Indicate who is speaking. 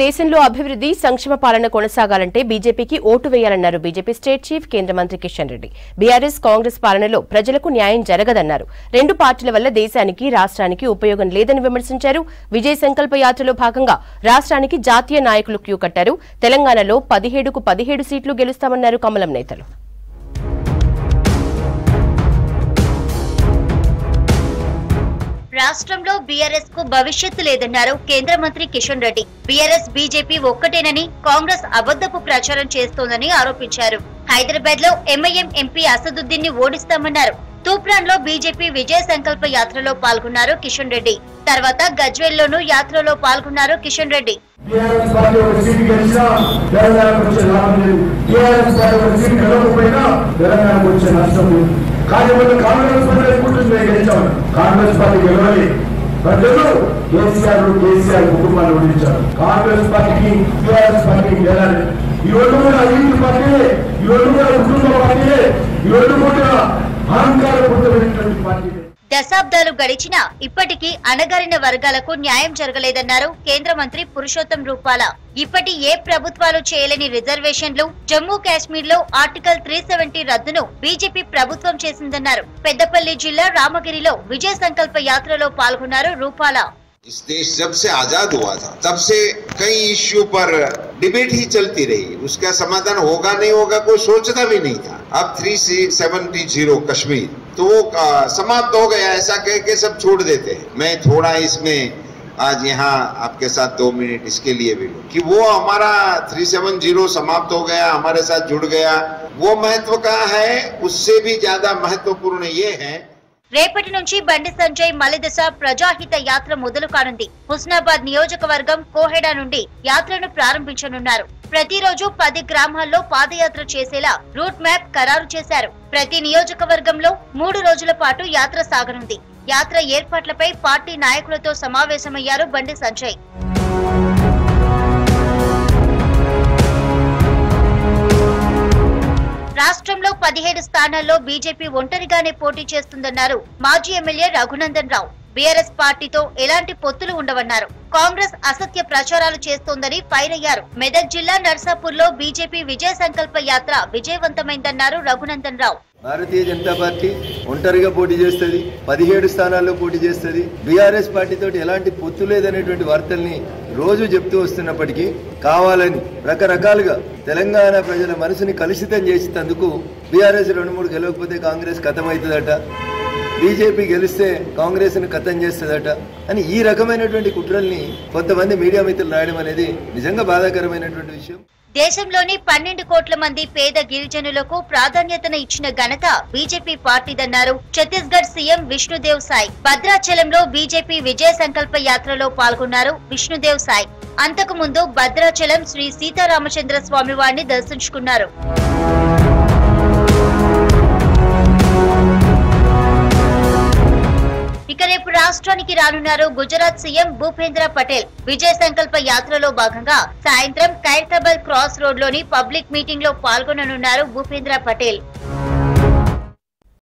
Speaker 1: దేశంలో అభివృద్ధి సంక్షేమ పాలన కొనసాగాలంటే బీజేపీకి ఓటు వేయాలన్నారు బీజేపీ స్టేట్ చీఫ్ కేంద్ర మంత్రి కిషన్ రెడ్డి. బీఆర్ఎస్ కాంగ్రెస్ పాలనలో ప్రజలకు న్యాయం జరగదన్నారు. రెండు పార్టీల వల్ల దేశానికి రాష్ట్రానికి ఉపయోగం లేదని విమర్శించారు. విజయ్ సంకల్ప యాత్రలో భాగంగా రాష్ట్రానికి జాతీయ నాయకులు క్యూ కట్టారు. తెలంగాణలో 17కు 17 సీట్లు గెలుస్తామన్నారు కమలం నేతలు.
Speaker 2: రాష్ట్రంలో బీఆర్ఎస్ కు భవిష్యత్తు లేదన్నారు కేంద్ర మంత్రి కిషన్ రెడ్డి. బీఆర్ఎస్ బీజేపీ ఒక్కటేనని, కాంగ్రెస్ అబద్ధపు ప్రచారం చేస్తోందని ఆరోపించారు. హైదరాబాద్ లో ఎంఐఎం ఎంపీ అసదుద్దీన్ ని ఓడిస్తామన్నారు. తూప్రాన్ లో బీజేపీ విజయ సంకల్ప యాత్రలో పాల్గొన్నారు కిషన్ రెడ్డి. తర్వాత గజ్వేల్ లోనూ యాత్రలో పాల్గొన్నారు కిషన్ రెడ్డి.
Speaker 3: కాంగ్రెస్ పార్టీ గెలవాలి. ప్రజలు కేసీఆర్ కుటుంబాన్ని ఓడించారు. కాంగ్రెస్ పార్టీకి టీఆర్ఎస్ పార్టీకి గెలాలి. ఈ ఒళ్ళు కూడా అవినీతి పార్టీ, ఈ ఒళ్ళు కూడా కుటుంబ పార్టీ, ఈ ఒళ్ళు కూడా అహంకారపూరితమైనటువంటి పార్టీ.
Speaker 2: దశాబ్దాలు గడిచినా ఇప్పటికీ అణగారిన వర్గాలకు న్యాయం జరగలేదన్నారు కేంద్ర మంత్రి పురుషోత్తం రూపాల. ఇప్పటి ఏ ప్రభుత్వాలు చేయలేని రిజర్వేషన్లు, జమ్మూ కాశ్మీర్ లో ఆర్టికల్ 370 రద్దును బీజేపీ ప్రభుత్వం చేసిందన్నారు. పెద్దపల్లి జిల్లా రామగిరిలో విజయ సంకల్ప యాత్రలో పాల్గొన్నారు రూపాల.
Speaker 4: इस देश जब से आजाद हुआ था तब से कई इश्यू पर डिबेट ही चलती रही. उसका समाधान होगा नहीं होगा कोई सोचता भी नहीं था. अब 370 कश्मीर तो वो समाप्त हो गया, ऐसा कह के सब छोड़ देते हैं. मैं थोड़ा इसमें आज यहाँ आपके साथ 2 मिनट इसके लिए भी लूं कि वो हमारा 370 समाप्त हो गया, हमारे साथ जुड़ गया. वो महत्व का है, उससे भी ज्यादा महत्वपूर्ण ये है.
Speaker 2: రేపటి నుంచి బండి సంజయ్ మలిదశ ప్రజాహిత యాత్ర మొదలు కానుంది. హుస్నాబాద్ నియోజకవర్గం కోహెడా నుండి యాత్రను ప్రారంభించనున్నారు. ప్రతిరోజు 10 గ్రామాల్లో పాదయాత్ర చేసేలా రూట్ మ్యాప్ ఖరారు చేశారు. ప్రతి నియోజకవర్గంలో 3 రోజుల పాటు యాత్ర సాగనుంది. యాత్ర ఏర్పాట్లపై పార్టీ నాయకులతో సమావేశమయ్యారు బండి సంజయ్. రాష్ట్రంలో 17 స్థానాల్లో బీజేపీ ఒంటరిగానే పోటీ చేస్తుందన్నారు మాజీ ఎమ్మెల్యే రఘునందన్ రావు. బీఆర్ఎస్ పార్టీతో ఎలాంటి పొత్తులు ఉండవన్నారు. కాంగ్రెస్ అసత్య ప్రచారాలు చేస్తోందని ఫైర్ అయ్యారు. మెదక్ జిల్లా నర్సాపూర్ లో బీజేపీ విజయ సంకల్ప యాత్ర విజయవంతమైందన్నారు రఘునందన్ రావు.
Speaker 5: భారతీయ జనతా పార్టీ ఒంటరిగా పోటీ చేస్తుంది, 17 స్థానాల్లో పోటీ చేస్తుంది. బీఆర్ఎస్ పార్టీతో ఎలాంటి పొత్తు లేదనేటువంటి వార్తల్ని రోజు చెప్తూ వస్తున్నప్పటికీ కావాలని రకరకాలుగా తెలంగాణ ప్రజల మనసుని కలుషితం చేసేందుకు బీఆర్ఎస్ 2-3 గెలవకపోతే కాంగ్రెస్ ఖతమవుతుందట, బీజేపీ గెలిస్తే కాంగ్రెస్ ను ఖతం చేస్తుందట అని ఈ రకమైనటువంటి కుట్రల్ని కొంతమంది మీడియా మిత్రులు రాయడం అనేది నిజంగా బాధాకరమైనటువంటి విషయం.
Speaker 2: దేశంలోని 12 కోట్ల మంది పేద గిరిజనులకు ప్రాధాన్యతను ఇచ్చిన ఘనత బీజేపీ పార్టీదన్నారు ఛత్తీస్గఢ్ సీఎం విష్ణుదేవ్ సాయ్. భద్రాచలంలో బీజేపీ విజయ సంకల్ప యాత్రలో పాల్గొన్నారు విష్ణుదేవ్ సాయ్. అంతకు ముందు భద్రాచలం శ్రీ సీతారామచంద్ర స్వామి వారిని దర్శించుకున్నారు. ఇక రేపు రాష్ట్రానికి రానున్నారు గుజరాత్ సీఎం భూపేంద్ర పటేల్. విజయ సంకల్ప యాత్రలో భాగంగా సాయంత్రం ఖైరతాబాద్ క్రాస్ రోడ్ లోని పబ్లిక్ మీటింగ్ లో పాల్గొననున్నారు భూపేంద్ర పటేల్.